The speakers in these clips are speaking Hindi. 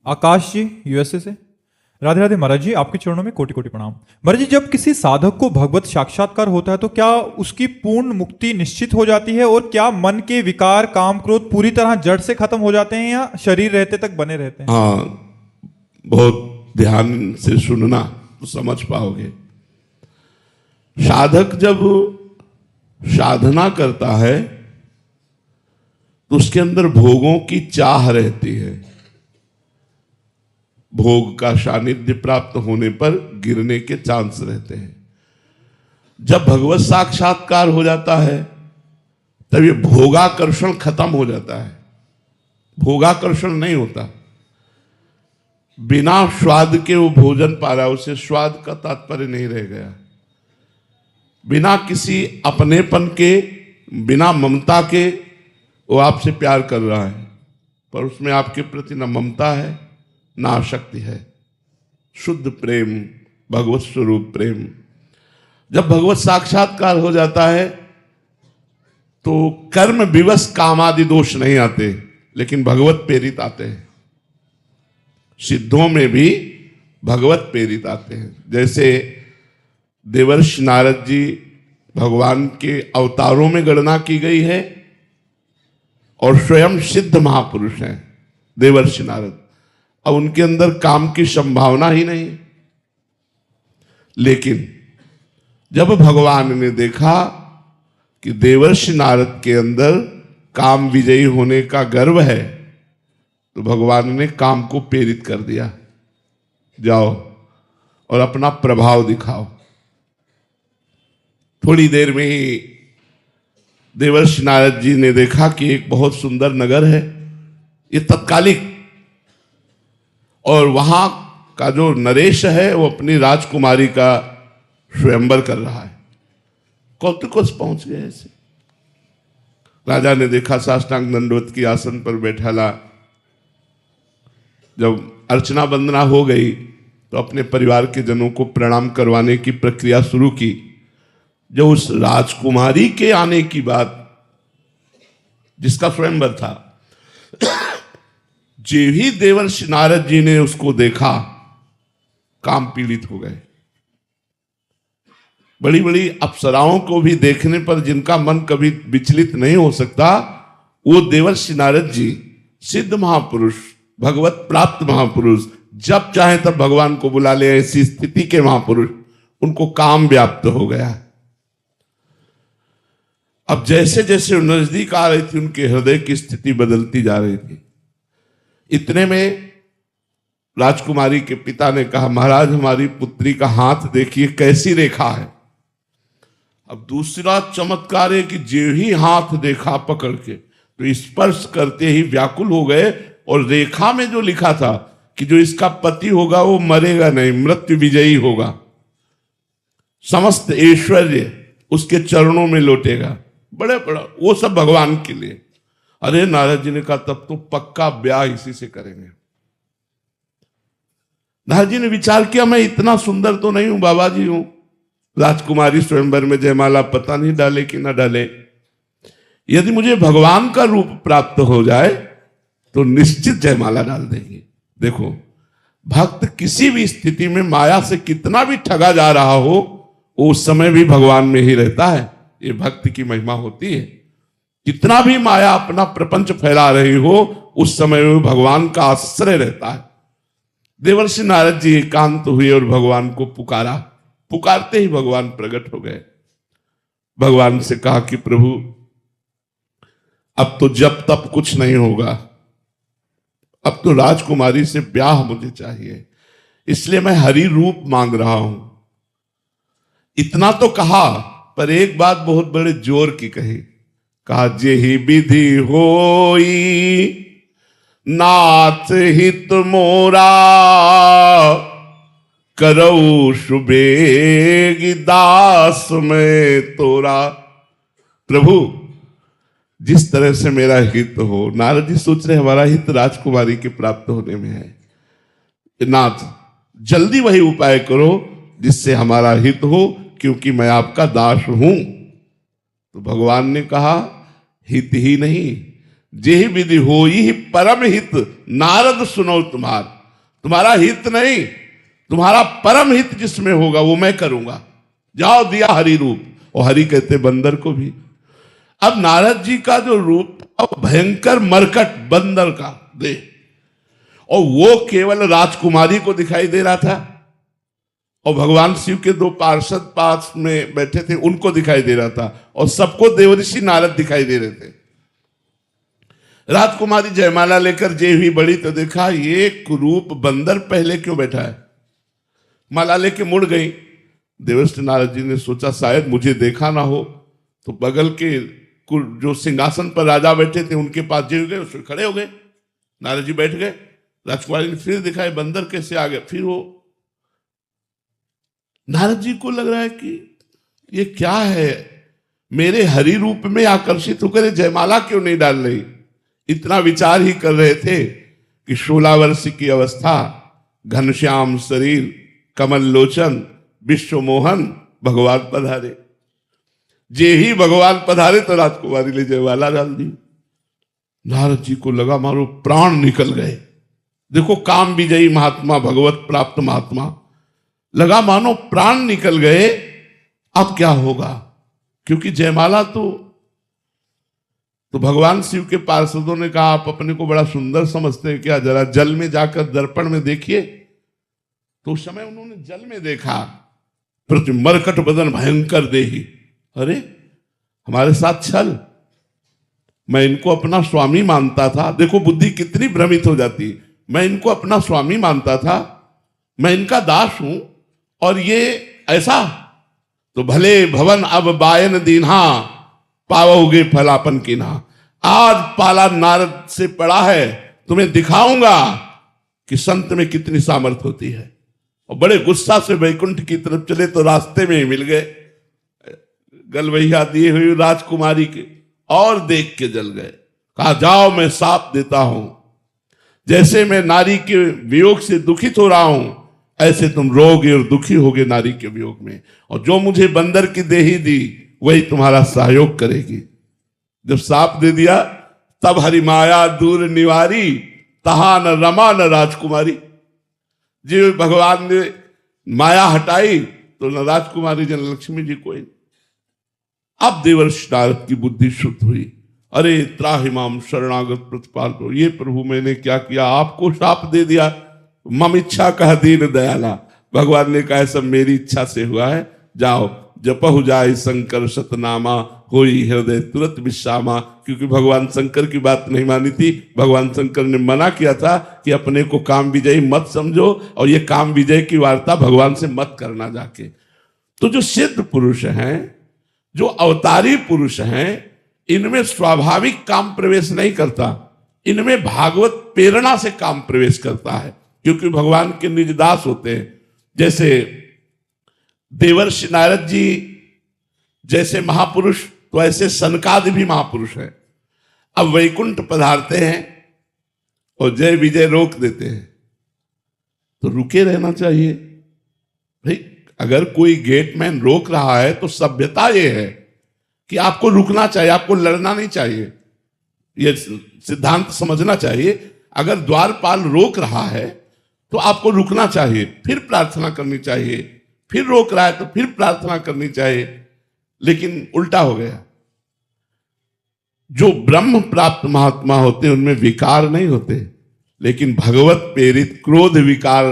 आकाश जी यूएसए से। राधे राधे महाराज जी, आपके चरणों में कोटि कोटि प्रणाम। महाराज जी, जब किसी साधक को भगवत साक्षात्कार होता है तो क्या उसकी पूर्ण मुक्ति निश्चित हो जाती है, और क्या मन के विकार काम क्रोध पूरी तरह जड़ से खत्म हो जाते हैं या शरीर रहते तक बने रहते हैं? हाँ, बहुत ध्यान से सुनना तो समझ पाओगे। साधक जब साधना करता है तो उसके अंदर भोगों की चाह रहती है। भोग का सानिध्य प्राप्त होने पर गिरने के चांस रहते हैं। जब भगवत साक्षात्कार हो जाता है तब ये भोगाकर्षण खत्म हो जाता है। भोगाकर्षण नहीं होता। बिना स्वाद के वो भोजन पा रहा है, उसे स्वाद का तात्पर्य नहीं रह गया। बिना किसी अपनेपन के, बिना ममता के वो आपसे प्यार कर रहा है, पर उसमें आपके प्रति न ममता है ना आसक्ति है। शुद्ध प्रेम, भगवत स्वरूप प्रेम। जब भगवत साक्षात्कार हो जाता है तो कर्म विवश कामादि दोष नहीं आते, लेकिन भगवत प्रेरित आते हैं। सिद्धों में भी भगवत प्रेरित आते हैं। जैसे देवर्षि नारद जी भगवान के अवतारों में गणना की गई है और स्वयं सिद्ध महापुरुष हैं देवर्षि नारद। अब उनके अंदर काम की संभावना ही नहीं। लेकिन जब भगवान ने देखा कि देवर्षि नारद के अंदर काम विजयी होने का गर्व है, तो भगवान ने काम को प्रेरित कर दिया, जाओ और अपना प्रभाव दिखाओ। थोड़ी देर में ही देवर्षि नारद जी ने देखा कि एक बहुत सुंदर नगर है, ये तत्कालिक, और वहां का जो नरेश है वो अपनी राजकुमारी का स्वयंवर कर रहा है। कौतुकोस पहुंच गए ऐसे। राजा ने देखा, साष्टांग दंडवत की आसन पर बैठा ला। जब अर्चना वंदना हो गई तो अपने परिवार के जनों को प्रणाम करवाने की प्रक्रिया शुरू की। जब उस राजकुमारी के आने की बात, जिसका स्वयंवर था, जे ही देवर्षि नारद जी ने उसको देखा, काम पीड़ित हो गए। बड़ी बड़ी अप्सराओं को भी देखने पर जिनका मन कभी विचलित नहीं हो सकता, वो देवर्षि नारद जी सिद्ध महापुरुष, भगवत प्राप्त महापुरुष, जब चाहे तब भगवान को बुला ले, ऐसी स्थिति के महापुरुष, उनको काम व्याप्त हो गया। अब जैसे जैसे नजदीक आ रही थी, उनके हृदय की स्थिति बदलती जा रही थी। इतने में राजकुमारी के पिता ने कहा, महाराज हमारी पुत्री का हाथ देखिए कैसी रेखा है। अब दूसरा चमत्कार है कि जो ही हाथ देखा पकड़ के, तो स्पर्श करते ही व्याकुल हो गए। और रेखा में जो लिखा था कि जो इसका पति होगा वो मरेगा नहीं, मृत्यु विजयी होगा, समस्त ऐश्वर्य उसके चरणों में लौटेगा। बड़े बड़ा वो सब भगवान के लिए। अरे नारद जी ने कहा, तब तो पक्का ब्याह इसी से करेंगे। नारद जी ने विचार किया, मैं इतना सुंदर तो नहीं हूं, बाबा जी हूं। राजकुमारी स्वयंवर में जयमाला पता नहीं डाले कि ना डाले। यदि मुझे भगवान का रूप प्राप्त हो जाए तो निश्चित जयमाला डाल देंगे। देखो, भक्त किसी भी स्थिति में माया से कितना भी ठगा जा रहा हो, उस समय भी भगवान में ही रहता है। ये भक्ति की महिमा होती है। कितना भी माया अपना प्रपंच फैला रही हो, उस समय में भगवान का आश्रय रहता है। देवर्षि नारद जी एकांत हुए और भगवान को पुकारा। पुकारते ही भगवान प्रकट हो गए। भगवान से कहा कि प्रभु, अब तो जब तब कुछ नहीं होगा, अब तो राजकुमारी से ब्याह मुझे चाहिए, इसलिए मैं हरि रूप मांग रहा हूं। इतना तो कहा, पर एक बात बहुत बड़े जोर की कही। कहा, जेहि विधि होई नाथ हित मोरा, करऊ सुबेग दास में तोरा। प्रभु, जिस तरह से मेरा हित हो। नारद जी सोच रहे हमारा हित राजकुमारी के प्राप्त होने में है। नाथ, जल्दी वही उपाय करो जिससे हमारा हित हो, क्योंकि मैं आपका दास हूं। तो भगवान ने कहा, हित ही नहीं, जेहि विधि होई परम हित, नारद सुनो तुम्हार। तुम्हारा हित नहीं, तुम्हारा परम हित जिसमें होगा वो मैं करूंगा। जाओ, दिया हरि रूप। और हरि कहते बंदर को भी। अब नारद जी का जो रूप, अब भयंकर मरकट बंदर का देह, और वो केवल राजकुमारी को दिखाई दे रहा था, और भगवान शिव के दो पार्षद पास में बैठे थे उनको दिखाई दे रहा था, और सबको देवर्षि नारद दिखाई दे रहे थे। राजकुमारी जयमाला लेकर जे हुई बड़ी तो देखा ये कुरूप बंदर पहले क्यों बैठा है। माला लेके मुड़ गई। देवर्षि नारद जी ने सोचा शायद मुझे देखा ना हो, तो बगल के जो सिंहासन पर राजा बैठे थे उनके पास जे गए, उसमें खड़े हो गए। नारद जी बैठ गए। राजकुमारी ने फिर दिखाए बंदर कैसे आ गए। फिर वो नारद जी को लग रहा है कि ये क्या है, मेरे हरि रूप में आकर्षित होकर जयमाला क्यों नहीं डाल रही। इतना विचार ही कर रहे थे कि 16 वर्ष की अवस्था, घनश्याम शरीर, कमल लोचन, विश्व मोहन, भगवान पधारे। जे ही भगवान पधारे तो राजकुमारी ने जयमाला डाल दी। नारद जी को लगा मारो प्राण निकल गए। देखो काम विजयी महात्मा, भगवत प्राप्त महात्मा, लगा मानो प्राण निकल गए। अब क्या होगा, क्योंकि जयमाला तो भगवान शिव के पार्षदों ने कहा आप अपने को बड़ा सुंदर समझते हैं क्या, जरा जल में जाकर दर्पण में देखिए। तो उस समय उन्होंने जल में देखा, प्रति मरकट बदन भयंकर देही। अरे हमारे साथ छल, मैं इनको अपना स्वामी मानता था। देखो बुद्धि कितनी भ्रमित हो जाती। मैं इनको अपना स्वामी मानता था, मैं इनका दास हूं, और ये ऐसा। तो भले भवन अब बायन दीन्हा, पाओगे फलापन कीन्हा। आज पाला नारद से पड़ा है, तुम्हें दिखाऊंगा कि संत में कितनी सामर्थ होती है। और बड़े गुस्सा से वैकुंठ की तरफ चले तो रास्ते में ही मिल गए गलवैया दिए हुई राजकुमारी के, और देख के जल गए। कहा जाओ मैं साप देता हूं, जैसे मैं नारी के वियोग से दुखित हो रहा हूं, ऐसे तुम रोगे और दुखी होगे नारी के वियोग में। और जो मुझे बंदर की देही दी वही तुम्हारा सहयोग करेगी। जब साप दे दिया तब हरि माया दूर निवारी, तहा न रमा न राजकुमारी। जी भगवान ने माया हटाई तो न राजकुमारी जन लक्ष्मी जी कोई। अब देवर्षि नारद की बुद्धि शुद्ध हुई। अरे त्राहिमाम शरणागत प्रतिपाल को, ये प्रभु मैंने क्या किया, आपको शाप दे दिया। मम इच्छा कह दीन दयाला। भगवान ने कहा सब मेरी इच्छा से हुआ है, जाओ जपहु जाय शंकर शतनामा, होई हृदय तुरंत विश्रामा। क्योंकि भगवान शंकर की बात नहीं मानी थी। भगवान शंकर ने मना किया था कि अपने को काम विजयी मत समझो, और ये काम विजय की वार्ता भगवान से मत करना जाके। तो जो सिद्ध पुरुष हैं, जो अवतारी पुरुष हैं, इनमें स्वाभाविक काम प्रवेश नहीं करता, इनमें भागवत प्रेरणा से काम प्रवेश करता है, क्योंकि भगवान के निज दास होते हैं। जैसे देवर्षि नारद जी जैसे महापुरुष, तो ऐसे सनकादि भी महापुरुष हैं। अब वैकुंठ पधारते हैं और जय विजय रोक देते हैं, तो रुके रहना चाहिए भाई। अगर कोई गेटमैन रोक रहा है तो सभ्यता यह है कि आपको रुकना चाहिए, आपको लड़ना नहीं चाहिए। यह सिद्धांत समझना चाहिए। अगर द्वारपाल रोक रहा है तो आपको रुकना चाहिए, फिर प्रार्थना करनी चाहिए। फिर रोक रहा है तो फिर प्रार्थना करनी चाहिए। लेकिन उल्टा हो गया। जो ब्रह्म प्राप्त महात्मा होते हैं उनमें विकार नहीं होते, लेकिन भगवत प्रेरित क्रोध विकार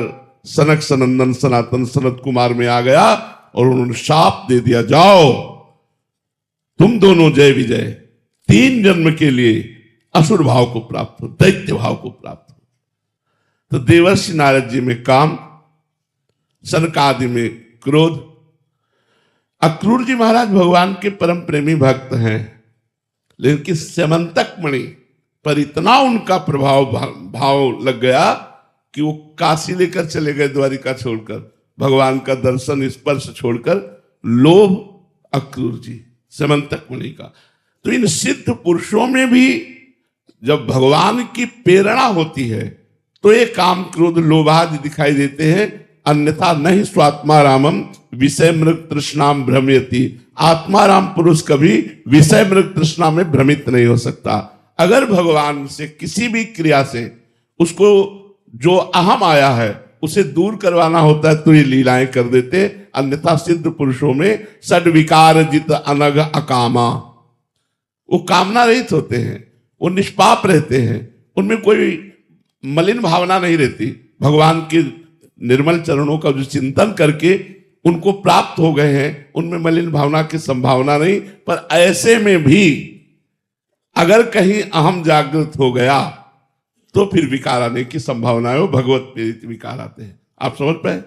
सनक सनंदन सनातन सनत कुमार में आ गया और उन्होंने शाप दे दिया, जाओ तुम दोनों जय विजय 3 जन्म के लिए असुर भाव को प्राप्त हो, दैत्य भाव को प्राप्त हो। तो देवर्षि नारद जी में काम, सनकादि में क्रोध। अक्रूर जी महाराज भगवान के परम प्रेमी भक्त हैं, लेकिन स्यमंतक मणि पर इतना उनका प्रभाव भाव लग गया कि वो काशी लेकर चले गए, द्वारिका छोड़कर, भगवान का दर्शन स्पर्श छोड़कर। लोभ अक्रूर जी स्यमंतक मणि का। तो इन सिद्ध पुरुषों में भी जब भगवान की प्रेरणा होती है तो ये काम क्रोध लोभादि दिखाई देते हैं। अन्यथा नहीं स्वात्मा रामम विषय मृग तृष्णाम भ्रमयति। आत्मा राम पुरुष कभी विषय मृग तृष्णा में भ्रमित नहीं हो सकता। अगर भगवान से किसी भी क्रिया से उसको जो अहम आया है उसे दूर करवाना होता है तो ये लीलाएं कर देते, अन्यथा सिद्ध पुरुषों में सद्विकार जित अनग अकामा, वो कामना रहित होते हैं, वो निष्पाप रहते हैं, उनमें कोई मलिन भावना नहीं रहती। भगवान के निर्मल चरणों का जो चिंतन करके उनको प्राप्त हो गए हैं, उनमें मलिन भावना की संभावना नहीं। पर ऐसे में भी अगर कहीं अहम जागृत हो गया तो फिर विकार आने की संभावना है, वो भगवत प्रेरित विकार आते हैं। आप समझ पाए?